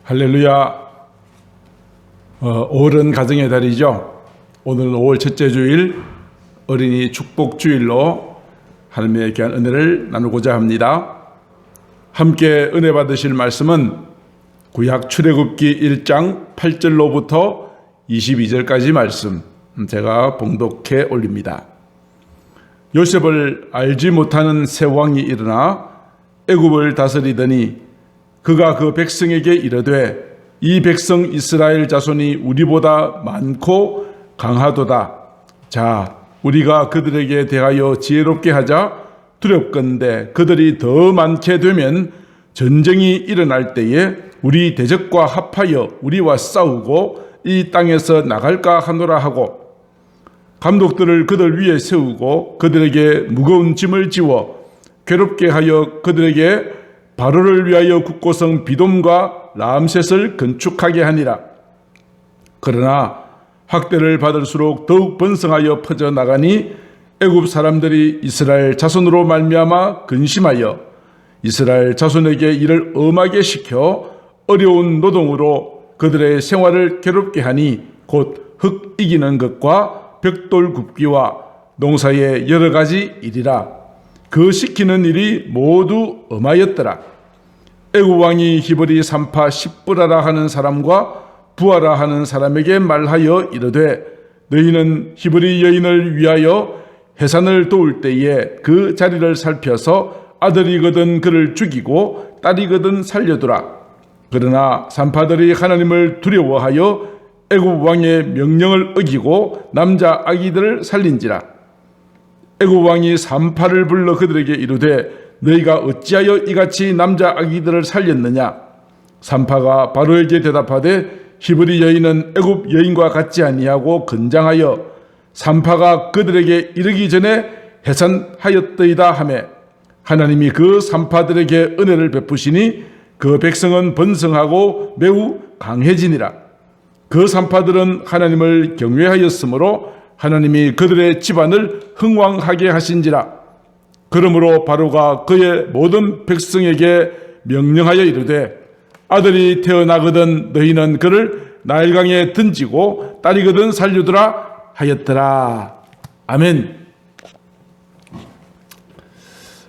할렐루야. 5월은 가정의 달이죠. 오늘은 5월 첫째 주일 어린이 축복 주일로 하나님의 귀한 은혜를 나누고자 합니다. 함께 은혜 받으실 말씀은 구약 출애굽기 1장 8절로부터 22절까지 말씀 제가 봉독해 올립니다. 요셉을 알지 못하는 새 왕이 일어나 애굽을 다스리더니 그가 그 백성에게 이르되 이 백성 이스라엘 자손이 우리보다 많고 강하도다. 자, 우리가 그들에게 대하여 지혜롭게 하자. 두렵건대 그들이 더 많게 되면 전쟁이 일어날 때에 우리 대적과 합하여 우리와 싸우고 이 땅에서 나갈까 하노라 하고, 감독들을 그들 위에 세우고 그들에게 무거운 짐을 지워 괴롭게 하여 그들에게 바로를 위하여 국고성 비돔과 람셋을 건축하게 하니라. 그러나 학대를 받을수록 더욱 번성하여 퍼져나가니 애굽 사람들이 이스라엘 자손으로 말미암아 근심하여 이스라엘 자손에게 이를 엄하게 시켜 어려운 노동으로 그들의 생활을 괴롭게 하니 곧 흙 이기는 것과 벽돌 굽기와 농사의 여러 가지 일이라. 그 시키는 일이 모두 엄하였더라. 애굽 왕이 히브리 산파 십부라라 하는 사람과 부하라 하는 사람에게 말하여 이르되 너희는 히브리 여인을 위하여 해산을 도울 때에 그 자리를 살펴서 아들이거든 그를 죽이고 딸이거든 살려두라. 그러나 산파들이 하나님을 두려워하여 애굽 왕의 명령을 어기고 남자 아기들을 살린지라. 애굽 왕이 산파를 불러 그들에게 이르되 너희가 어찌하여 이같이 남자 아기들을 살렸느냐? 산파가 바로에게 대답하되 히브리 여인은 애굽 여인과 같지 아니하고 건장하여 산파가 그들에게 이르기 전에 해산하였더이다 하매, 하나님이 그 산파들에게 은혜를 베푸시니 그 백성은 번성하고 매우 강해지니라. 그 산파들은 하나님을 경외하였으므로 하나님이 그들의 집안을 흥왕하게 하신지라. 그러므로 바로가 그의 모든 백성에게 명령하여 이르되 아들이 태어나거든 너희는 그를 나일강에 던지고 딸이거든 살려두라 하였더라. 아멘.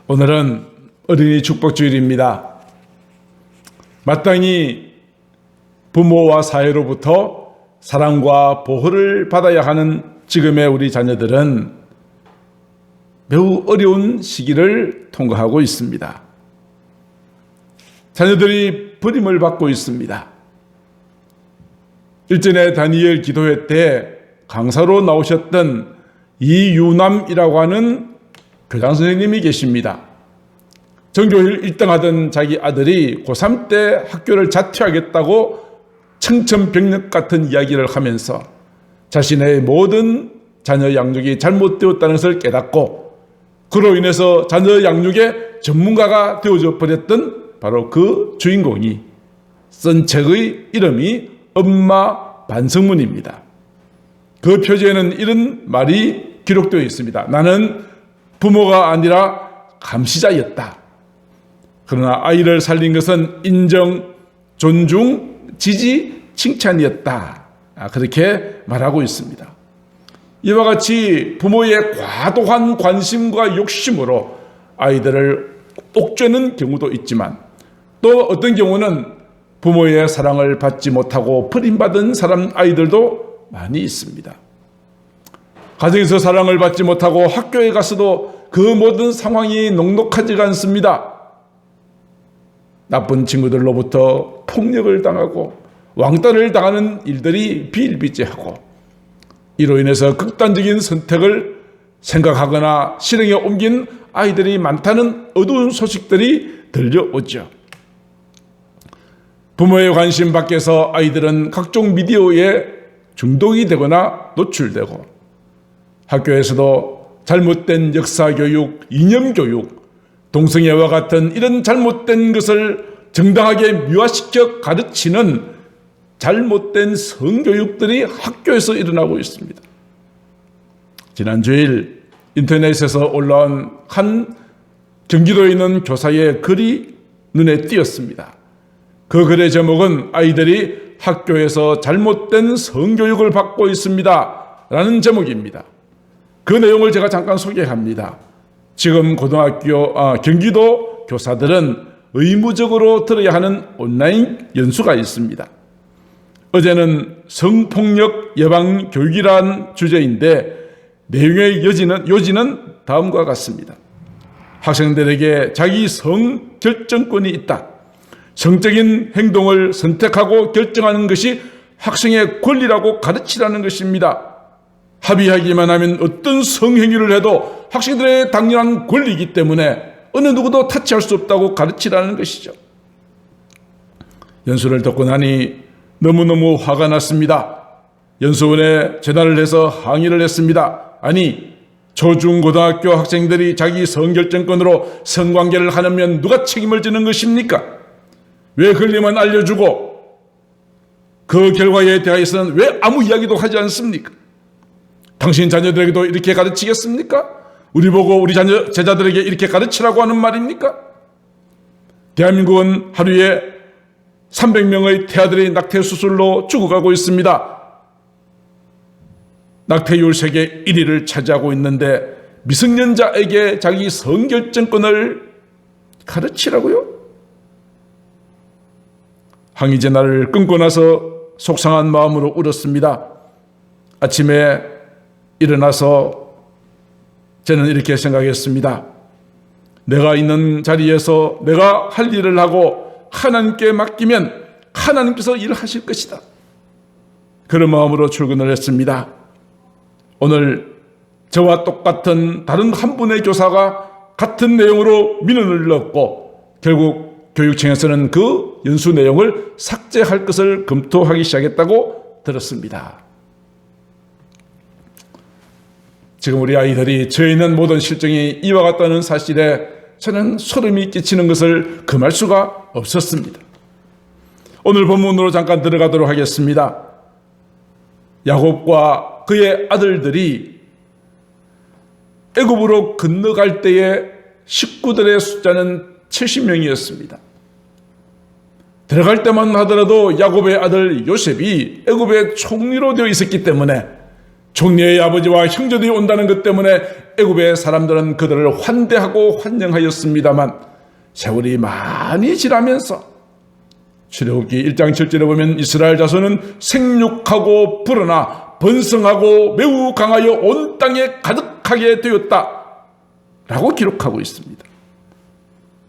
오늘은 어린이 축복주일입니다. 마땅히 부모와 사회로부터 사랑과 보호를 받아야 하는 지금의 우리 자녀들은 매우 어려운 시기를 통과하고 있습니다. 자녀들이 버림을 받고 있습니다. 일전에 다니엘 기도회 때 강사로 나오셨던 이유남이라고 하는 교장 선생님이 계십니다. 전교일 1등 하던 자기 아들이 고3 때 학교를 자퇴하겠다고 청천벽력 같은 이야기를 하면서 자신의 모든 자녀 양육이 잘못되었다는 것을 깨닫고 그로 인해서 자녀 양육의 전문가가 되어져 버렸던 바로 그 주인공이 쓴 책의 이름이 엄마 반성문입니다. 그 표지에는 이런 말이 기록되어 있습니다. 나는 부모가 아니라 감시자였다. 그러나 아이를 살린 것은 인정, 존중, 지지, 칭찬이었다. 그렇게 말하고 있습니다. 이와 같이 부모의 과도한 관심과 욕심으로 아이들을 옥죄는 경우도 있지만 또 어떤 경우는 부모의 사랑을 받지 못하고 버림받은 사람 아이들도 많이 있습니다. 가정에서 사랑을 받지 못하고 학교에 가서도 그 모든 상황이 녹록하지가 않습니다. 나쁜 친구들로부터 폭력을 당하고 왕따를 당하는 일들이 비일비재하고 이로 인해서 극단적인 선택을 생각하거나 실행에 옮긴 아이들이 많다는 어두운 소식들이 들려오죠. 부모의 관심 밖에서 아이들은 각종 미디어에 중독이 되거나 노출되고 학교에서도 잘못된 역사교육, 이념교육, 동성애와 같은 이런 잘못된 것을 정당하게 미화시켜 가르치는 잘못된 성교육들이 학교에서 일어나고 있습니다. 지난 주일 인터넷에서 올라온 한 경기도에 있는 교사의 글이 눈에 띄었습니다. 그 글의 제목은 아이들이 학교에서 잘못된 성교육을 받고 있습니다 라는 제목입니다. 그 내용을 제가 잠깐 소개합니다. 지금 경기도 교사들은 의무적으로 들어야 하는 온라인 연수가 있습니다. 어제는 성폭력 예방 교육이란 주제인데 내용의 요지는 다음과 같습니다. 학생들에게 자기 성 결정권이 있다. 성적인 행동을 선택하고 결정하는 것이 학생의 권리라고 가르치라는 것입니다. 합의하기만 하면 어떤 성행위를 해도 학생들의 당연한 권리이기 때문에 어느 누구도 타치할 수 없다고 가르치라는 것이죠. 연수를 듣고 나니 너무너무 화가 났습니다. 연수원에 전화를 해서 항의를 했습니다. 아니, 초중고등학교 학생들이 자기 성결정권으로 성관계를 하려면 누가 책임을 지는 것입니까? 왜 권리만 알려주고 그 결과에 대해서는 왜 아무 이야기도 하지 않습니까? 당신 자녀들에게도 이렇게 가르치겠습니까? 우리 보고 우리 제자들에게 이렇게 가르치라고 하는 말입니까? 대한민국은 하루에 300명의 태아들이 낙태 수술로 죽어가고 있습니다. 낙태율 세계 1위를 차지하고 있는데 미성년자에게 자기 성결정권을 가르치라고요? 항의 전화를 끊고 나서 속상한 마음으로 울었습니다. 아침에 일어나서 저는 이렇게 생각했습니다. 내가 있는 자리에서 내가 할 일을 하고 하나님께 맡기면 하나님께서 일을 하실 것이다. 그런 마음으로 출근을 했습니다. 오늘 저와 똑같은 다른 한 분의 교사가 같은 내용으로 민원을 넣었고 결국 교육청에서는 그 연수 내용을 삭제할 것을 검토하기 시작했다고 들었습니다. 지금 우리 아이들이 처해 있는 모든 실정이 이와 같다는 사실에 저는 소름이 끼치는 것을 금할 수가 없었습니다. 오늘 본문으로 잠깐 들어가도록 하겠습니다. 야곱과 그의 아들들이 애굽으로 건너갈 때에 식구들의 숫자는 70명이었습니다. 들어갈 때만 하더라도 야곱의 아들 요셉이 애굽의 총리로 되어 있었기 때문에 총리의 아버지와 형제들이 온다는 것 때문에 애굽의 사람들은 그들을 환대하고 환영하였습니다만 세월이 많이 지나면서 출애굽기 1장 7절에 보면 이스라엘 자손은 생육하고 불어나 번성하고 매우 강하여 온 땅에 가득하게 되었다 라고 기록하고 있습니다.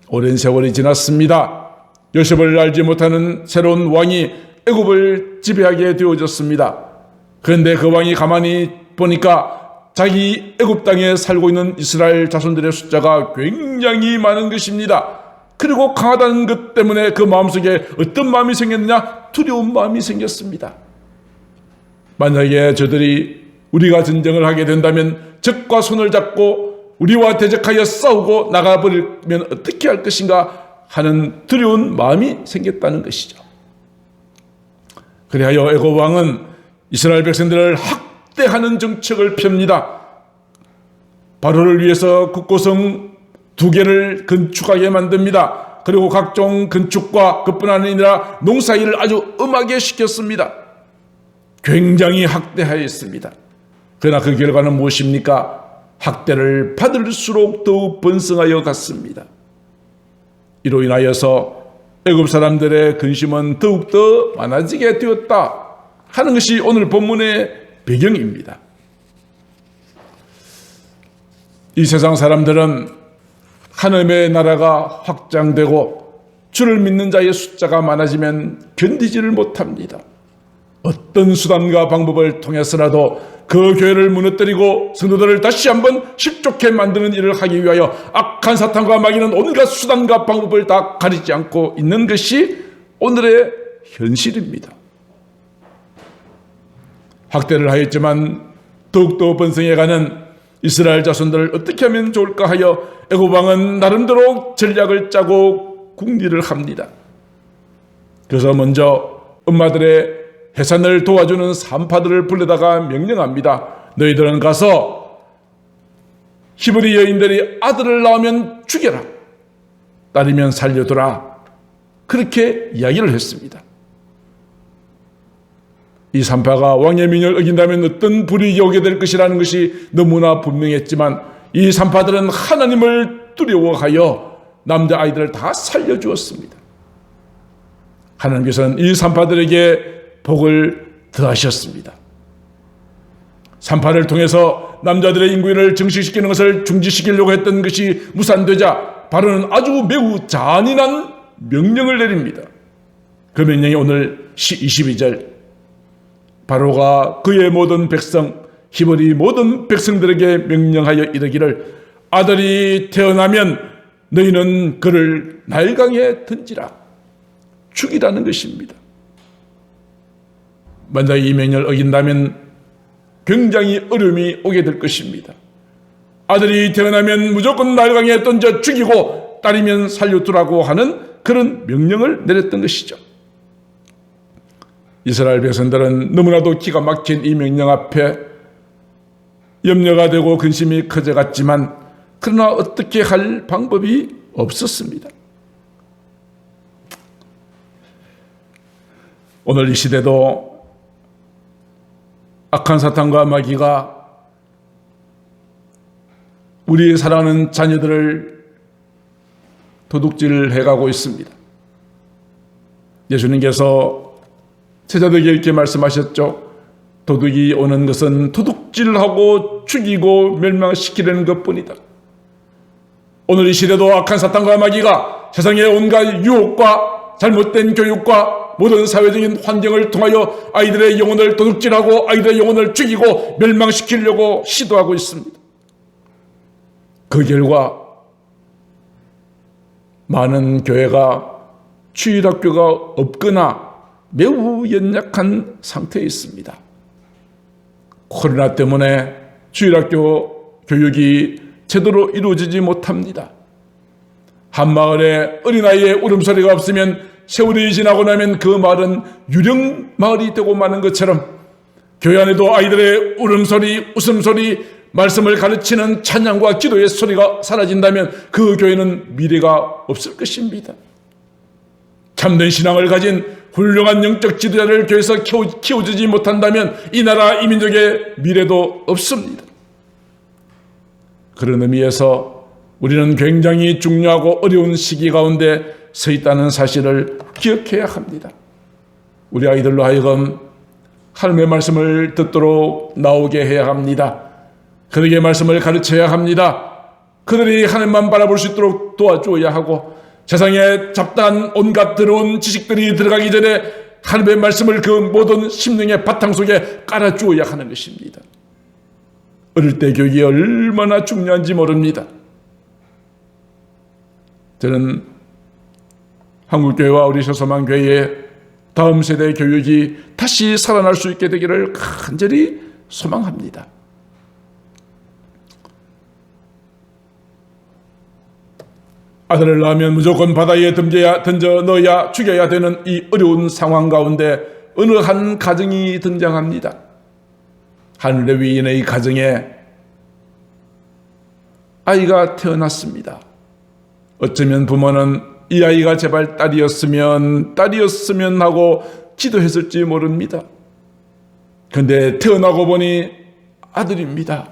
오랜 세월이 지났습니다. 요셉을 알지 못하는 새로운 왕이 애굽을 지배하게 되어졌습니다. 그런데 그 왕이 가만히 보니까 자기 애굽 땅에 살고 있는 이스라엘 자손들의 숫자가 굉장히 많은 것입니다. 그리고 강하다는 것 때문에 그 마음속에 어떤 마음이 생겼느냐? 두려운 마음이 생겼습니다. 만약에 저들이 우리가 전쟁을 하게 된다면 적과 손을 잡고 우리와 대적하여 싸우고 나가버리면 어떻게 할 것인가 하는 두려운 마음이 생겼다는 것이죠. 그리하여 애굽 왕은 이스라엘 백성들을 학대하는 정책을 펴니다. 바로를 위해서 국고성 2개를 건축하게 만듭니다. 그리고 각종 건축과 그뿐 아니라 농사일을 아주 엄하게 시켰습니다. 굉장히 학대하였습니다. 그러나 그 결과는 무엇입니까? 학대를 받을수록 더욱 번성하여 갔습니다. 이로 인하여서 애굽 사람들의 근심은 더욱더 많아지게 되었다 하는 것이 오늘 본문의 배경입니다. 이 세상 사람들은 하나님의 나라가 확장되고 주를 믿는 자의 숫자가 많아지면 견디지를 못합니다. 어떤 수단과 방법을 통해서라도 그 교회를 무너뜨리고 성도들을 다시 한번 실족해 만드는 일을 하기 위하여 악한 사탄과 마귀는 온갖 수단과 방법을 다 가리지 않고 있는 것이 오늘의 현실입니다. 학대를 하였지만 더욱더 번성해가는 이스라엘 자손들을 어떻게 하면 좋을까 하여 애굽 왕은 나름대로 전략을 짜고 궁리를 합니다. 그래서 먼저 엄마들의 해산을 도와주는 산파들을 불러다가 명령합니다. 너희들은 가서 히브리 여인들이 아들을 낳으면 죽여라, 딸이면 살려두라. 그렇게 이야기를 했습니다. 이 산파가 왕의 명령을 어긴다면 어떤 불이익이 오게 될 것이라는 것이 너무나 분명했지만 이 산파들은 하나님을 두려워하여 남자아이들을 다 살려주었습니다. 하나님께서는 이 산파들에게 복을 더하셨습니다. 산파를 통해서 남자들의 인구를 증식시키는 것을 중지시키려고 했던 것이 무산되자 바로는 아주 매우 잔인한 명령을 내립니다. 그 명령이 오늘 22절 바로가 그의 모든 백성 히브리 모든 백성들에게 명령하여 이르기를 아들이 태어나면 너희는 그를 나일강에 던지라 죽이라는 것입니다. 만약 이 명령을 어긴다면 굉장히 어려움이 오게 될 것입니다. 아들이 태어나면 무조건 나일강에 던져 죽이고 딸이면 살려두라고 하는 그런 명령을 내렸던 것이죠. 이스라엘 백성들은 너무나도 기가 막힌 이 명령 앞에 염려가 되고 근심이 커져갔지만 그러나 어떻게 할 방법이 없었습니다. 오늘 이 시대도 악한 사탄과 마귀가 우리의 사랑하는 자녀들을 도둑질을 해가고 있습니다. 예수님께서 제자들에게 이렇게 말씀하셨죠. 도둑이 오는 것은 도둑질하고 죽이고 멸망시키려는 것뿐이다. 오늘 이 시대도 악한 사탄과 마귀가 세상의 온갖 유혹과 잘못된 교육과 모든 사회적인 환경을 통하여 아이들의 영혼을 도둑질하고 아이들의 영혼을 죽이고 멸망시키려고 시도하고 있습니다. 그 결과 많은 교회가 주일학교가 없거나 매우 연약한 상태에 있습니다. 코로나 때문에 주일학교 교육이 제대로 이루어지지 못합니다. 한 마을에 어린아이의 울음소리가 없으면 세월이 지나고 나면 그 마을은 유령 마을이 되고 마는 것처럼 교회 안에도 아이들의 울음소리, 웃음소리, 말씀을 가르치는 찬양과 기도의 소리가 사라진다면 그 교회는 미래가 없을 것입니다. 참된 신앙을 가진 훌륭한 영적 지도자를 교회에서 키워주지 못한다면 이 나라 이 민족의 미래도 없습니다. 그런 의미에서 우리는 굉장히 중요하고 어려운 시기 가운데 서 있다는 사실을 기억해야 합니다. 우리 아이들로 하여금 하나님의 말씀을 듣도록 나오게 해야 합니다. 그들에게 말씀을 가르쳐야 합니다. 그들이 하나님만 바라볼 수 있도록 도와주어야 하고 세상에 잡다한 온갖 더러운 지식들이 들어가기 전에 하나님의 말씀을 그 모든 심령의 바탕 속에 깔아주어야 하는 것입니다. 어릴 때 교육이 얼마나 중요한지 모릅니다. 저는 한국교회와 우리 서소망교회의 다음 세대 교육이 다시 살아날 수 있게 되기를 간절히 소망합니다. 아들을 낳으면 무조건 바다에 던져 넣어야 죽여야 되는 이 어려운 상황 가운데 어느 한 가정이 등장합니다. 한 레위인의 가정에 아이가 태어났습니다. 어쩌면 부모는 이 아이가 제발 딸이었으면 하고 기도했을지 모릅니다. 그런데 태어나고 보니 아들입니다.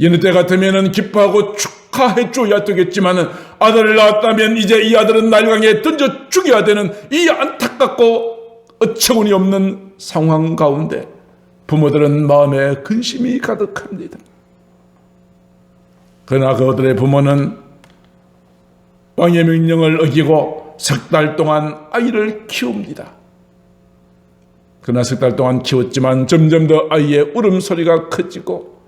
여느 때 같으면 기뻐하고 축하해줘야 되겠지만 아들을 낳았다면 이제 이 아들은 나일강에 던져 죽여야 되는 이 안타깝고 어처구니 없는 상황 가운데 부모들은 마음에 근심이 가득합니다. 그러나 그들의 부모는 왕의 명령을 어기고 석 달 동안 아이를 키웁니다. 그러나 석 달 동안 키웠지만 점점 더 아이의 울음소리가 커지고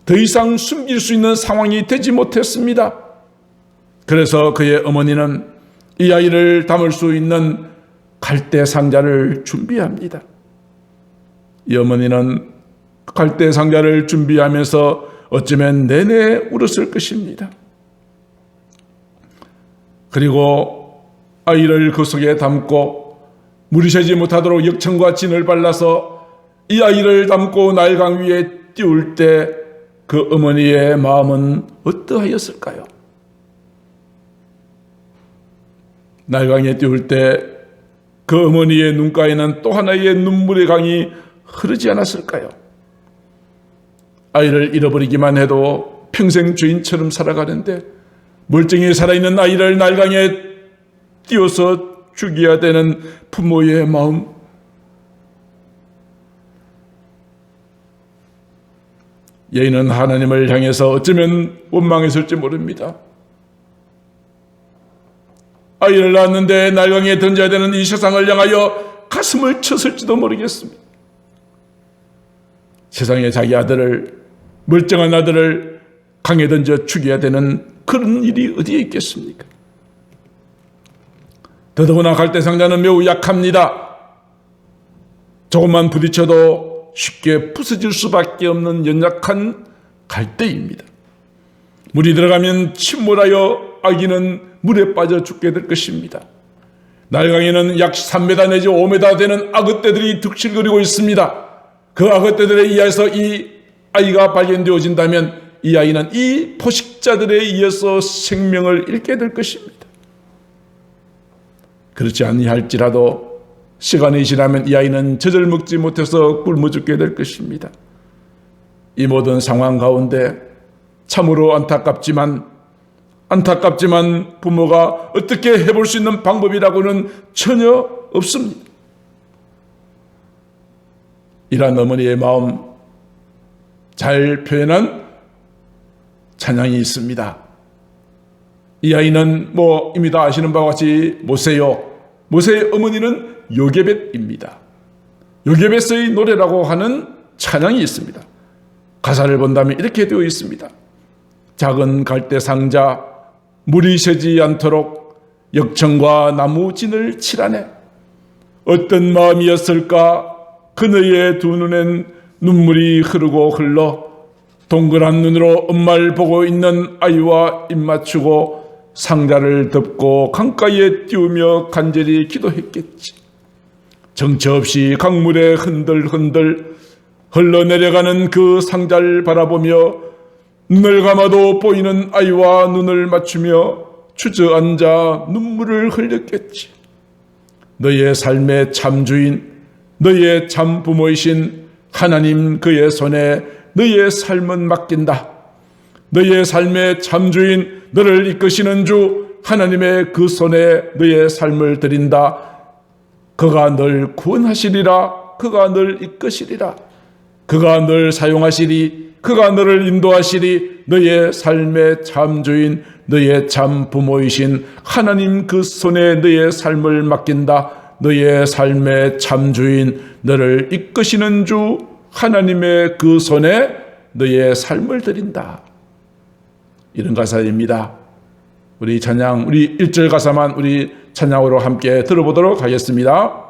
더 이상 숨길 수 있는 상황이 되지 못했습니다. 그래서 그의 어머니는 이 아이를 담을 수 있는 갈대 상자를 준비합니다. 이 어머니는 갈대 상자를 준비하면서 어쩌면 내내 울었을 것입니다. 그리고 아이를 그 속에 담고 물이 새지 못하도록 역청과 진을 발라서 이 아이를 담고 나일강 위에 띄울 때 그 어머니의 마음은 어떠하였을까요? 날강에 띄울 때 그 어머니의 눈가에는 또 하나의 눈물의 강이 흐르지 않았을까요? 아이를 잃어버리기만 해도 평생 주인처럼 살아가는데 멀쩡히 살아있는 아이를 날강에 띄워서 죽여야 되는 부모의 마음, 여인은 하나님을 향해서 어쩌면 원망했을지 모릅니다. 아이를 낳았는데 날강에 던져야 되는 이 세상을 향하여 가슴을 쳤을지도 모르겠습니다. 세상에 자기 아들을, 멀쩡한 아들을 강에 던져 죽여야 되는 그런 일이 어디에 있겠습니까? 더더구나 갈대상자는 매우 약합니다. 조금만 부딪혀도 쉽게 부서질 수밖에 없는 연약한 갈대입니다. 물이 들어가면 침몰하여 아기는 물에 빠져 죽게 될 것입니다. 날강에는 약 3m 내지 5m 되는 악어떼들이 득실거리고 있습니다. 그 악어떼들에 의해서 이 아이가 발견되어진다면 이 아이는 이 포식자들에 의해서 생명을 잃게 될 것입니다. 그렇지 아니할지라도 시간이 지나면 이 아이는 젖을 먹지 못해서 굶어 죽게 될 것입니다. 이 모든 상황 가운데 참으로 안타깝지만 부모가 어떻게 해볼 수 있는 방법이라고는 전혀 없습니다. 이러한 어머니의 마음 잘 표현한 찬양이 있습니다. 이 아이는 이미 다 아시는 바와 같이 모세요. 모세의 어머니는 요게벳입니다. 요게벳의 노래라고 하는 찬양이 있습니다. 가사를 본다면 이렇게 되어 있습니다. 작은 갈대 상자 물이 새지 않도록 역청과 나무 진을 칠하네. 어떤 마음이었을까? 그녀의 두 눈엔 눈물이 흐르고 흘러 동그란 눈으로 엄마를 보고 있는 아이와 입맞추고 상자를 덮고 강가에 띄우며 간절히 기도했겠지. 정처 없이 강물에 흔들흔들 흘러내려가는 그 상자를 바라보며 눈을 감아도 보이는 아이와 눈을 맞추며 주저앉아 눈물을 흘렸겠지. 너의 삶의 참 주인, 너의 참 부모이신 하나님 그의 손에 너의 삶은 맡긴다. 너의 삶의 참 주인, 너를 이끄시는 주 하나님의 그 손에 너의 삶을 드린다. 그가 널 구원하시리라. 그가 널 이끄시리라. 그가 널 사용하시리. 그가 너를 인도하시리. 너의 삶의 참 주인, 너의 참 부모이신 하나님 그 손에 너의 삶을 맡긴다. 너의 삶의 참 주인, 너를 이끄시는 주 하나님의 그 손에 너의 삶을 드린다. 이런 가사입니다. 우리 찬양, 우리 1절 가사만 우리 찬양으로 함께 들어보도록 하겠습니다.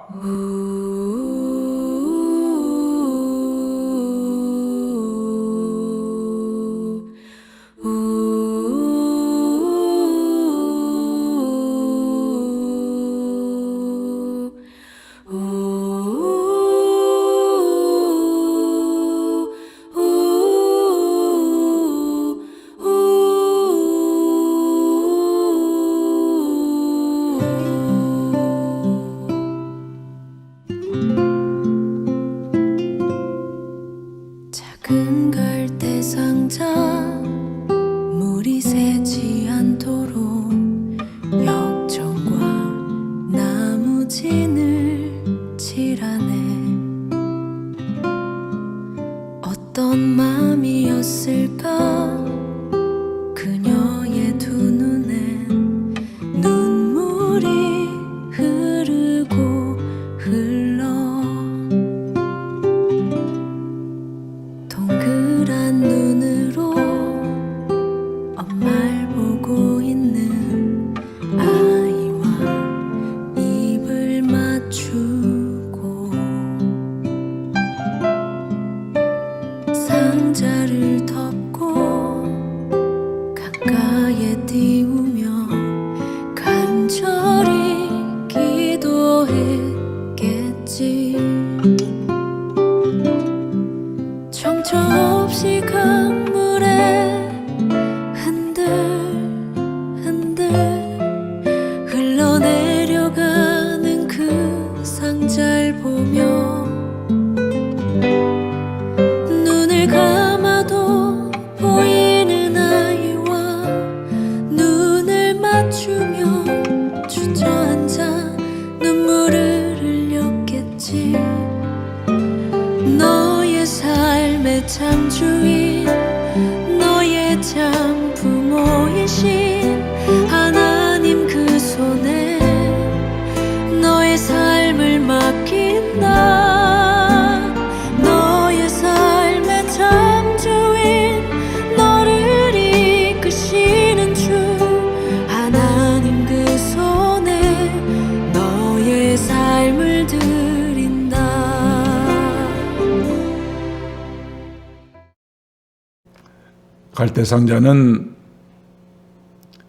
갈대상자는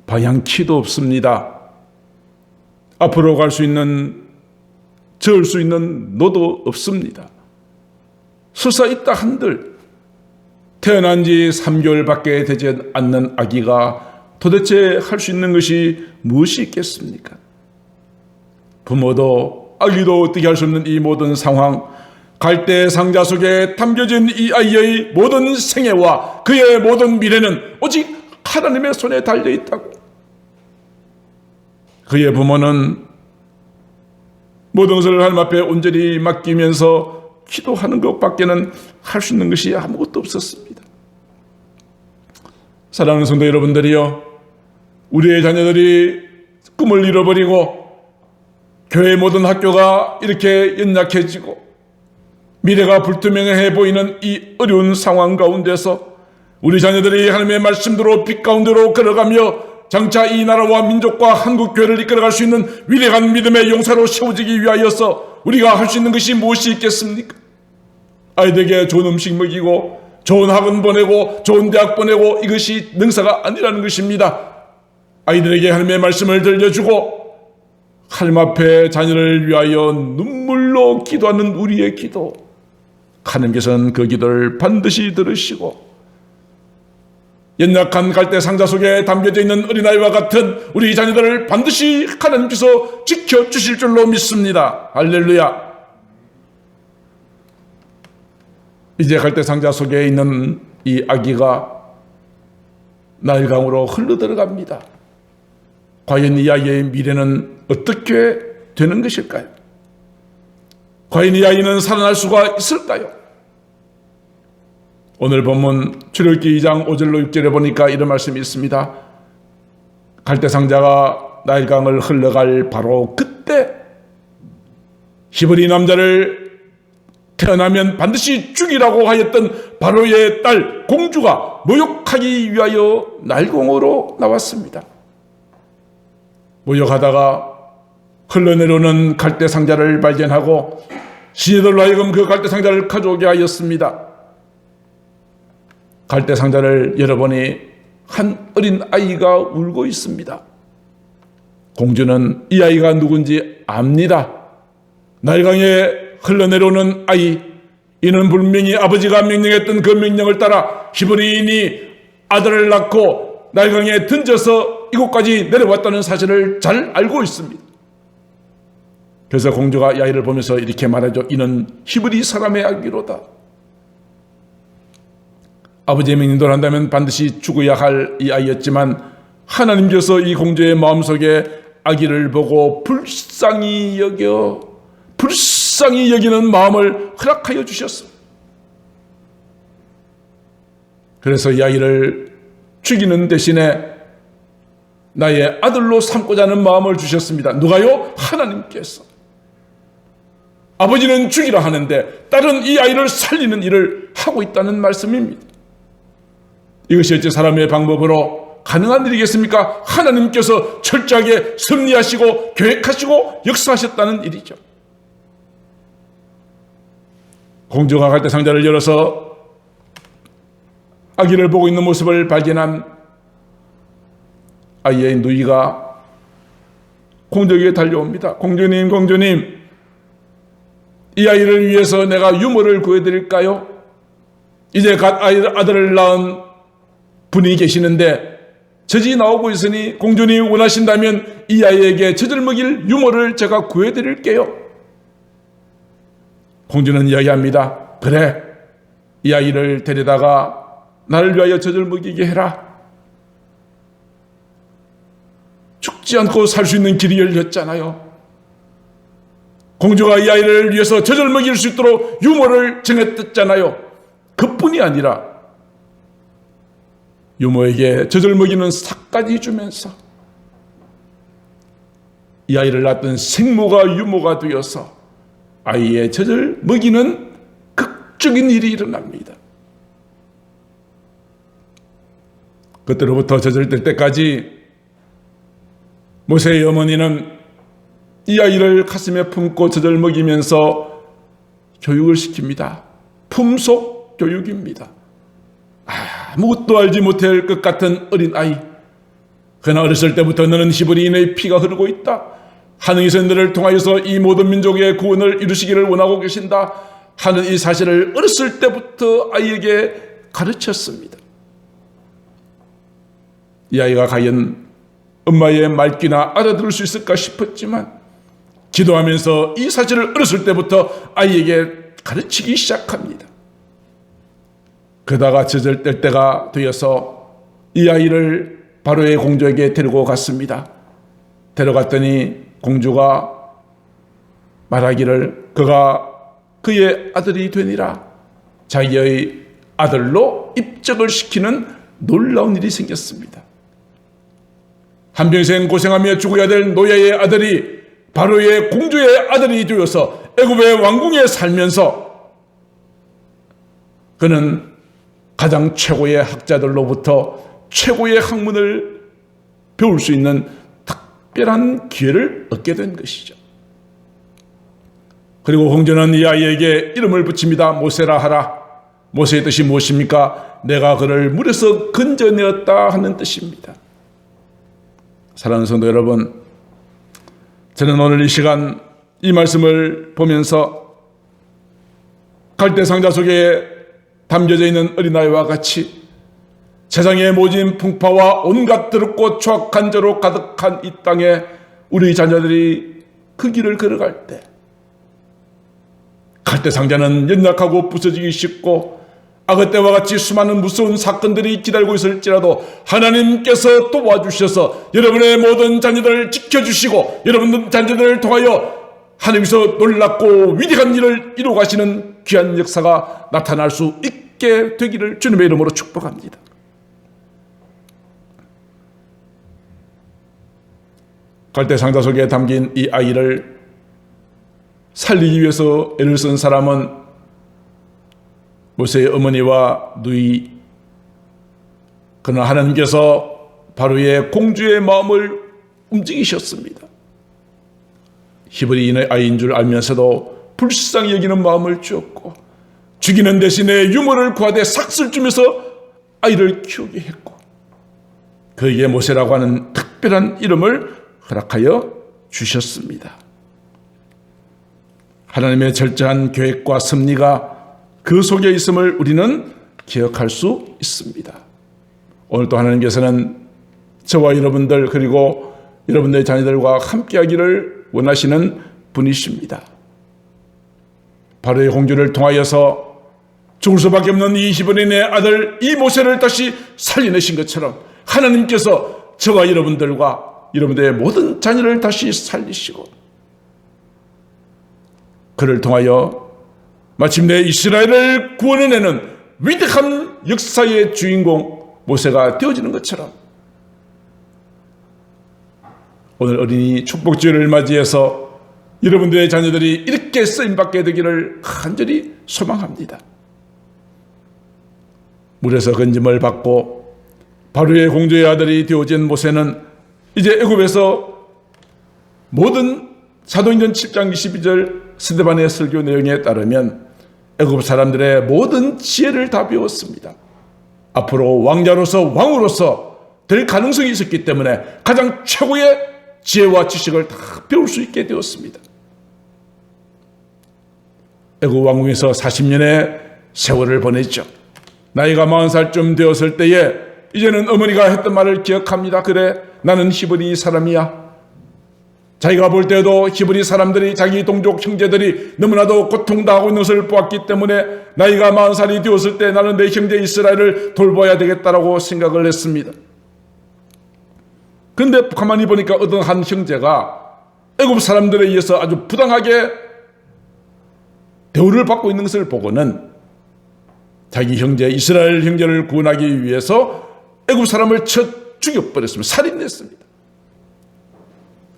방향키도 없습니다. 앞으로 갈 수 있는, 저을 수 있는 노도 없습니다. 설사 있다 한들 태어난 지 3개월밖에 되지 않는 아기가 도대체 할 수 있는 것이 무엇이 있겠습니까? 부모도 아기도 어떻게 할 수 없는 이 모든 상황, 갈대 상자 속에 담겨진 이 아이의 모든 생애와 그의 모든 미래는 오직 하나님의 손에 달려있다고. 그의 부모는 모든 것을 하나님 앞에 온전히 맡기면서 기도하는 것밖에는 할 수 있는 것이 아무것도 없었습니다. 사랑하는 성도 여러분들이요, 우리의 자녀들이 꿈을 잃어버리고 교회 모든 학교가 이렇게 연약해지고 미래가 불투명해 보이는 이 어려운 상황 가운데서 우리 자녀들이 하나님의 말씀대로 빛 가운데로 걸어가며 장차 이 나라와 민족과 한국교회를 이끌어갈 수 있는 위대한 믿음의 용사로 세워지기 위하여서 우리가 할 수 있는 것이 무엇이 있겠습니까? 아이들에게 좋은 음식 먹이고 좋은 학원 보내고 좋은 대학 보내고 이것이 능사가 아니라는 것입니다. 아이들에게 하나님의 말씀을 들려주고 하나님 앞에 자녀를 위하여 눈물로 기도하는 우리의 기도, 하나님께서는 그 기도를 반드시 들으시고 연약한 갈대 상자 속에 담겨져 있는 어린아이와 같은 우리 자녀들을 반드시 하나님께서 지켜주실 줄로 믿습니다. 할렐루야. 이제 갈대 상자 속에 있는 이 아기가 나일강으로 흘러들어갑니다. 과연 이 아이의 미래는 어떻게 되는 것일까요? 과연 이 아이는 살아날 수가 있을까요? 오늘 본문 출애굽기 2장 5절로 6절에 보니까 이런 말씀이 있습니다. 갈대상자가 나일강을 흘러갈 바로 그때 히브리 남자를 태어나면 반드시 죽이라고 하였던 바로의 딸 공주가 모욕하기 위하여 나일강으로 나왔습니다. 모욕하다가 흘러내려오는 갈대상자를 발견하고 시녀들로 하여금 그 갈대상자를 가져오게 하였습니다. 갈대상자를 열어보니 한 어린 아이가 울고 있습니다. 공주는 이 아이가 누군지 압니다. 나일강에 흘러내려오는 아이, 이는 분명히 아버지가 명령했던 그 명령을 따라 히브리인이 아들을 낳고 나일강에 던져서 이곳까지 내려왔다는 사실을 잘 알고 있습니다. 그래서 공주가 이 아이를 보면서 이렇게 말하죠. 이는 히브리 사람의 아기로다. 아버지의 명령대로 한다면 반드시 죽어야 할 이 아이였지만 하나님께서 이 공주의 마음속에 아기를 보고 불쌍히 여기는 마음을 허락하여 주셨습니다. 그래서 이 아이를 죽이는 대신에 나의 아들로 삼고자 하는 마음을 주셨습니다. 누가요? 하나님께서. 아버지는 죽이라 하는데 딸은 이 아이를 살리는 일을 하고 있다는 말씀입니다. 이것이 어찌 사람의 방법으로 가능한 일이겠습니까? 하나님께서 철저하게 섭리하시고 계획하시고 역사하셨다는 일이죠. 공주가 갈대상자를 열어서 아기를 보고 있는 모습을 발견한 아이의 누이가 공주에게 달려옵니다. 공주님, 이 아이를 위해서 내가 유모를 구해드릴까요? 이제 갓 아들을 낳은 분이 계시는데 젖이 나오고 있으니 공주님 원하신다면 이 아이에게 젖을 먹일 유모를 제가 구해드릴게요. 공주는 이야기합니다. 그래, 이 아이를 데려다가 나를 위하여 젖을 먹이게 해라. 죽지 않고 살 수 있는 길이 열렸잖아요. 공주가 이 아이를 위해서 젖을 먹일 수 있도록 유모를 정했잖아요. 그뿐이 아니라 유모에게 젖을 먹이는 삭까지 주면서 이 아이를 낳았던 생모가 유모가 되어서 아이의 젖을 먹이는 극적인 일이 일어납니다. 그때로부터 젖을 뗄 때까지 모세의 어머니는 이 아이를 가슴에 품고 젖을 먹이면서 교육을 시킵니다. 품속 교육입니다. 아무것도 알지 못할 것 같은 어린 아이. 그러나 어렸을 때부터 너는 히브리인의 피가 흐르고 있다. 하느님께서 너를 통하여서 이 모든 민족의 구원을 이루시기를 원하고 계신다 하는 이 사실을 어렸을 때부터 아이에게 가르쳤습니다. 이 아이가 과연 엄마의 말귀나 알아들을 수 있을까 싶었지만 기도하면서 이 사실을 어렸을 때부터 아이에게 가르치기 시작합니다. 그러다가 젖을 뗄 때가 되어서 이 아이를 바로의 공주에게 데리고 갔습니다. 데려갔더니 공주가 말하기를 그가 그의 아들이 되니라. 자기의 아들로 입적을 시키는 놀라운 일이 생겼습니다. 한평생 고생하며 죽어야 될 노예의 아들이 바로의 공주의 아들이 되어서 애굽의 왕궁에 살면서 그는 가장 최고의 학자들로부터 최고의 학문을 배울 수 있는 특별한 기회를 얻게 된 것이죠. 그리고 공주는 이 아이에게 이름을 붙입니다. 모세라 하라. 모세의 뜻이 무엇입니까? 내가 그를 물에서 건져내었다 하는 뜻입니다. 사랑하는 성도 여러분, 저는 오늘 이 시간 이 말씀을 보면서 갈대 상자 속에 담겨져 있는 어린아이와 같이 세상의 모진 풍파와 온갖 더럽고 추악한 죄로 가득한 이 땅에 우리 자녀들이 그 길을 걸어갈 때 갈대 상자는 연약하고 부서지기 쉽고 악의 때와 같이 수많은 무서운 사건들이 기다리고 있을지라도 하나님께서 도와주셔서 여러분의 모든 자녀들을 지켜주시고 여러분들 자녀들을 통하여 하나님께서 놀랍고 위대한 일을 이루어 가시는 귀한 역사가 나타날 수 있게 되기를 주님의 이름으로 축복합니다. 갈대 상자 속에 담긴 이 아이를 살리기 위해서 애를 쓴 사람은 모세의 어머니와 누이, 그러나 하나님께서 바로의 공주의 마음을 움직이셨습니다. 히브리인의 아이인 줄 알면서도 불쌍히 여기는 마음을 주었고 죽이는 대신에 유모를 구하되 삭슬 주면서 아이를 키우게 했고 그에게 모세라고 하는 특별한 이름을 허락하여 주셨습니다. 하나님의 철저한 계획과 섭리가 그 속에 있음을 우리는 기억할 수 있습니다. 오늘도 하나님께서는 저와 여러분들 그리고 여러분들의 자녀들과 함께하기를 원하시는 분이십니다. 바로의 공주를 통하여서 죽을 수밖에 없는 이 히브리인의 아들 이 모세를 다시 살려내신 것처럼 하나님께서 저와 여러분들과 여러분들의 모든 자녀를 다시 살리시고 그를 통하여 마침내 이스라엘을 구원해내는 위대한 역사의 주인공 모세가 되어지는 것처럼 오늘 어린이 축복주일을 맞이해서 여러분들의 자녀들이 이렇게 쓰임받게 되기를 간절히 소망합니다. 물에서 건짐을 받고 바로의 공주의 아들이 되어진 모세는 이제 애굽에서 모든 사도행전 7장 22절 스데반의 설교 내용에 따르면 애굽 사람들의 모든 지혜를 다 배웠습니다. 앞으로 왕자로서 왕으로서 될 가능성이 있었기 때문에 가장 최고의 지혜와 지식을 다 배울 수 있게 되었습니다. 애굽 왕궁에서 40년의 세월을 보냈죠. 나이가 40살쯤 되었을 때에 이제는 어머니가 했던 말을 기억합니다. 그래, 나는 히브리 사람이야. 자기가 볼 때도 히브리 사람들이 자기 동족 형제들이 너무나도 고통당하고 있는 것을 보았기 때문에 나이가 40살이 되었을 때 나는 내 형제 이스라엘을 돌봐야 되겠다라고 생각을 했습니다. 그런데 가만히 보니까 어떤 한 형제가 애굽 사람들에 의해서 아주 부당하게 대우를 받고 있는 것을 보고는 자기 형제 이스라엘 형제를 구원하기 위해서 애굽 사람을 쳐 죽여버렸습니다. 살인했습니다.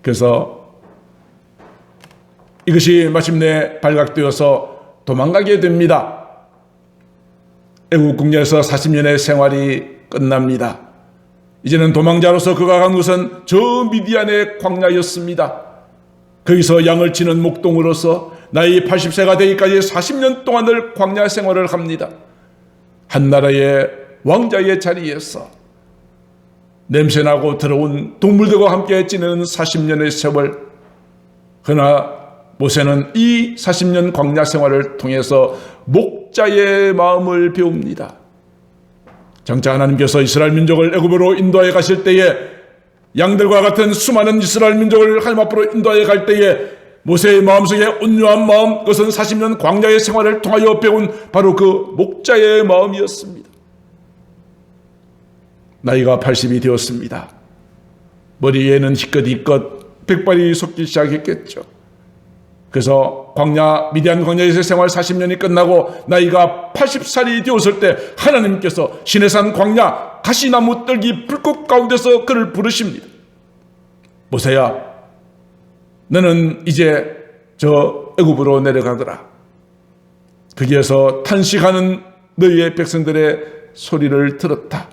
그래서 이것이 마침내 발각되어서 도망가게 됩니다. 애굽 국내에서 40년의 생활이 끝납니다. 이제는 도망자로서 그가 간 곳은 저 미디안의 광야였습니다. 거기서 양을 치는 목동으로서 나이 80세가 되기까지 40년 동안을 광야 생활을 합니다. 한 나라의 왕자의 자리에서 냄새나고 더러운 동물들과 함께 지내는 40년의 세월. 그러나 모세는 이 40년 광야 생활을 통해서 목자의 마음을 배웁니다. 장차 하나님께서 이스라엘 민족을 애굽으로 인도하여 가실 때에 양들과 같은 수많은 이스라엘 민족을 하나님 앞으로 인도하여 갈 때에 모세의 마음속에 온유한 마음, 그것은 40년 광야의 생활을 통하여 배운 바로 그 목자의 마음이었습니다. 나이가 80이 되었습니다. 머리에는 희끗희끗 백발이 솟기 시작했겠죠. 그래서 미디안 광야에서 생활 40년이 끝나고 나이가 80살이 되었을 때 하나님께서 시내산 광야 가시나무 떨기 불꽃 가운데서 그를 부르십니다. 모세야, 너는 이제 저 애굽으로 내려가거라. 거기에서 탄식하는 너희의 백성들의 소리를 들었다.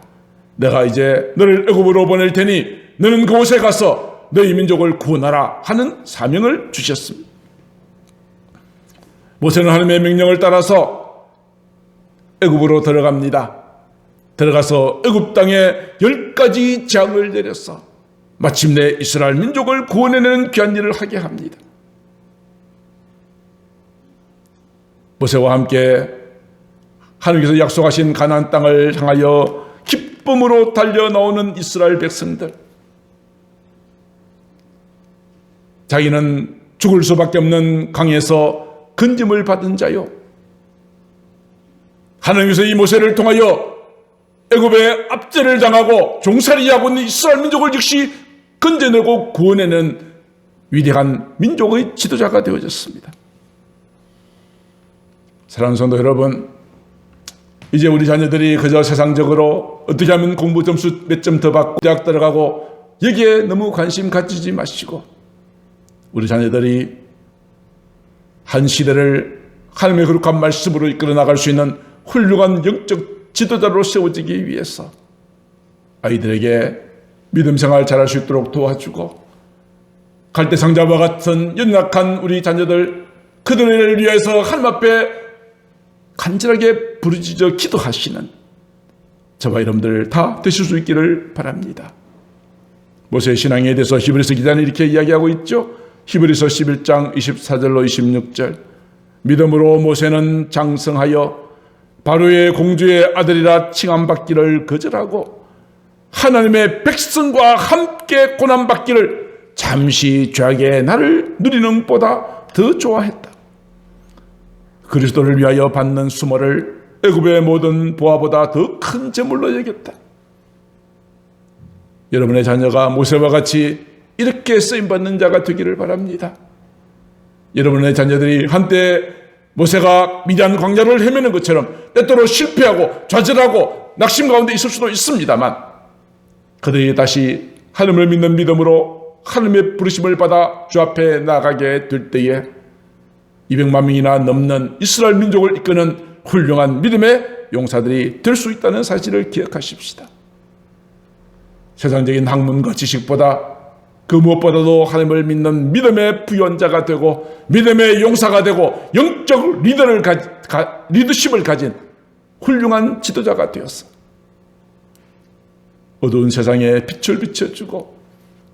내가 이제 너를 애굽으로 보낼 테니 너는 그곳에 가서 너희 민족을 구원하라 하는 사명을 주셨습니다. 모세는 하나님의 명령을 따라서 애굽으로 들어갑니다. 들어가서 애굽 땅에 10가지 재앙을 내렸어 마침내 이스라엘 민족을 구원해내는 귀한 일을 하게 합니다. 모세와 함께 하나님께서 약속하신 가나안 땅을 향하여 기쁨으로 달려 나오는 이스라엘 백성들. 자기는 죽을 수밖에 없는 강에서 건짐을 받은 자요. 하나님께서 이 모세를 통하여 애굽의 압제를 당하고 종살이하고 있는 이스라엘 민족을 역시 건져내고 구원해낸 위대한 민족의 지도자가 되어졌습니다. 사랑하는 성도 여러분, 이제 우리 자녀들이 그저 세상적으로 어떻게 하면 공부 점수 몇 점 더 받고 대학 들어가고 여기에 너무 관심 가지지 마시고 우리 자녀들이 한 시대를 하나님의 거룩한 말씀으로 이끌어 나갈 수 있는 훌륭한 영적 지도자로 세워지기 위해서 아이들에게 믿음 생활 잘할 수 있도록 도와주고 갈대상자와 같은 연약한 우리 자녀들 그들을 위해서 하나님 앞에 간절하게 부르짖어 기도하시는 저와 여러분들 다 되실 수 있기를 바랍니다. 모세의 신앙에 대해서 히브리서 기자는 이렇게 이야기하고 있죠. 히브리서 11장 24절로 26절. 믿음으로 모세는 장성하여 바로의 공주의 아들이라 칭함받기를 거절하고 하나님의 백성과 함께 고난받기를 잠시 죄악의 날을 누리는 것보다 더 좋아했다. 그리스도를 위하여 받는 수모를 애굽의 모든 보화보다 더 큰 제물로 여겼다. 여러분의 자녀가 모세와 같이 이렇게 쓰임받는 자가 되기를 바랍니다. 여러분의 자녀들이 한때 모세가 미디안 광야를 헤매는 것처럼 때때로 실패하고 좌절하고 낙심 가운데 있을 수도 있습니다만 그들이 다시 하나님을 믿는 믿음으로 하나님의 부르심을 받아 주 앞에 나가게 될 때에 200만 명이나 넘는 이스라엘 민족을 이끄는 훌륭한 믿음의 용사들이 될 수 있다는 사실을 기억하십시다. 세상적인 학문과 지식보다 그 무엇보다도 하나님을 믿는 믿음의 부연자가 되고 믿음의 용사가 되고 영적 리더십을 가진 훌륭한 지도자가 되었어. 어두운 세상에 빛을 비춰주고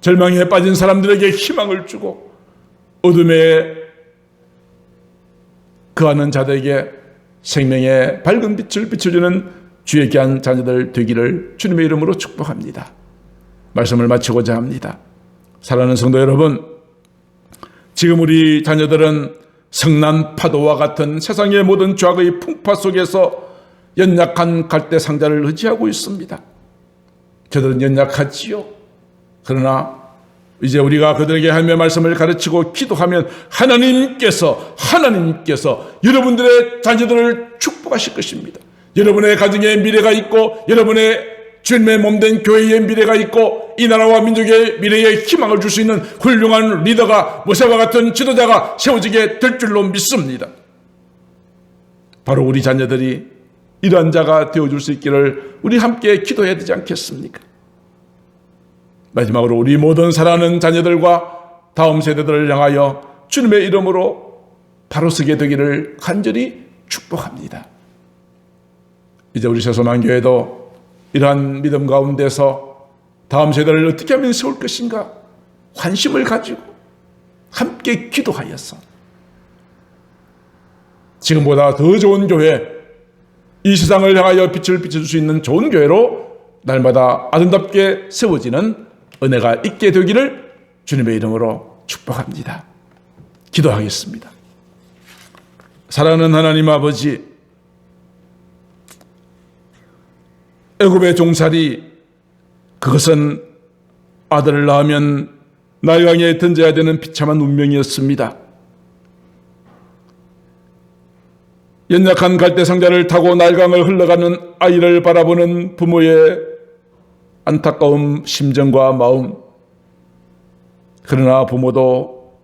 절망에 빠진 사람들에게 희망을 주고 어둠에 거하는 자들에게 생명의 밝은 빛을 비춰주는 주의 귀한 자녀들 되기를 주님의 이름으로 축복합니다. 말씀을 마치고자 합니다. 사랑하는 성도 여러분, 지금 우리 자녀들은 성난 파도와 같은 세상의 모든 죄악의 풍파 속에서 연약한 갈대 상자를 의지하고 있습니다. 저들은 연약하지요. 그러나 이제 우리가 그들에게 하나님의 말씀을 가르치고 기도하면 하나님께서 여러분들의 자녀들을 축복하실 것입니다. 여러분의 가정에 미래가 있고 여러분의 주님의 몸된 교회의 미래가 있고 이 나라와 민족의 미래에 희망을 줄 수 있는 훌륭한 리더가 모세와 같은 지도자가 세워지게 될 줄로 믿습니다. 바로 우리 자녀들이 이러한 자가 되어줄 수 있기를 우리 함께 기도해야 되지 않겠습니까? 마지막으로 우리 모든 사랑하는 자녀들과 다음 세대들을 향하여 주님의 이름으로 바로 서게 되기를 간절히 축복합니다. 이제 우리 새소망교회도 이러한 믿음 가운데서 다음 세대를 어떻게 하면 세울 것인가 관심을 가지고 함께 기도하여서 지금보다 더 좋은 교회, 이 세상을 향하여 빛을 비춰줄 수 있는 좋은 교회로 날마다 아름답게 세워지는 은혜가 있게 되기를 주님의 이름으로 축복합니다. 기도하겠습니다. 사랑하는 하나님 아버지, 애굽의 종살이 그것은 아들을 낳으면 나일강에 던져야 되는 비참한 운명이었습니다. 연약한 갈대상자를 타고 나일강을 흘러가는 아이를 바라보는 부모의 안타까운 심정과 마음, 그러나 부모도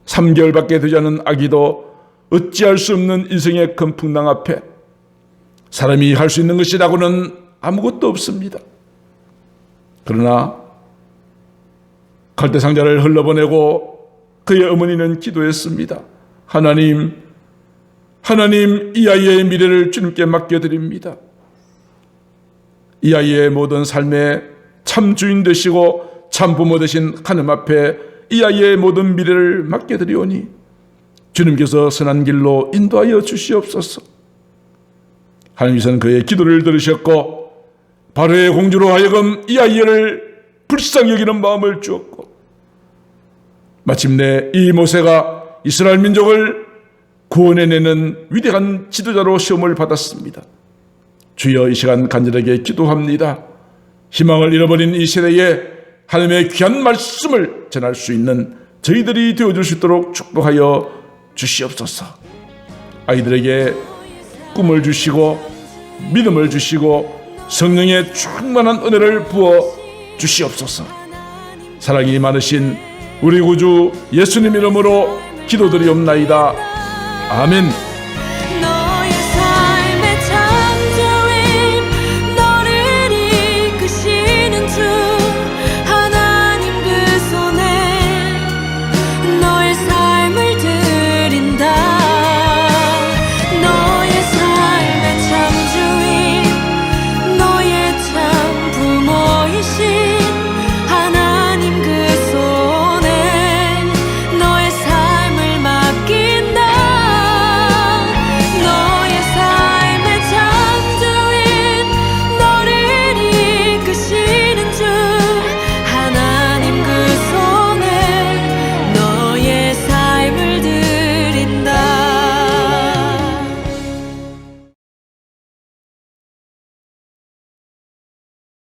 3개월밖에 되지 않은 아기도 어찌할 수 없는 인생의 큰 풍랑 앞에 사람이 할 수 있는 것이라고는 아무것도 없습니다. 그러나 갈대상자를 흘러보내고 그의 어머니는 기도했습니다. 하나님, 이 아이의 미래를 주님께 맡겨드립니다. 이 아이의 모든 삶의 참 주인 되시고 참 부모 되신 하나님 앞에 이 아이의 모든 미래를 맡겨드리오니 주님께서 선한 길로 인도하여 주시옵소서. 하나님께서는 그의 기도를 들으셨고 바로의 공주로 하여금 이 아이를 불쌍히 여기는 마음을 주었고 마침내 이 모세가 이스라엘 민족을 구원해내는 위대한 지도자로 시험을 받았습니다. 주여, 이 시간 간절하게 기도합니다. 희망을 잃어버린 이 세대에 하나님의 귀한 말씀을 전할 수 있는 저희들이 되어줄 수 있도록 축복하여 주시옵소서. 아이들에게 꿈을 주시고 믿음을 주시고 성령의 충만한 은혜를 부어 주시옵소서. 사랑이 많으신 우리 구주 예수님 이름으로 기도드리옵나이다. 아멘.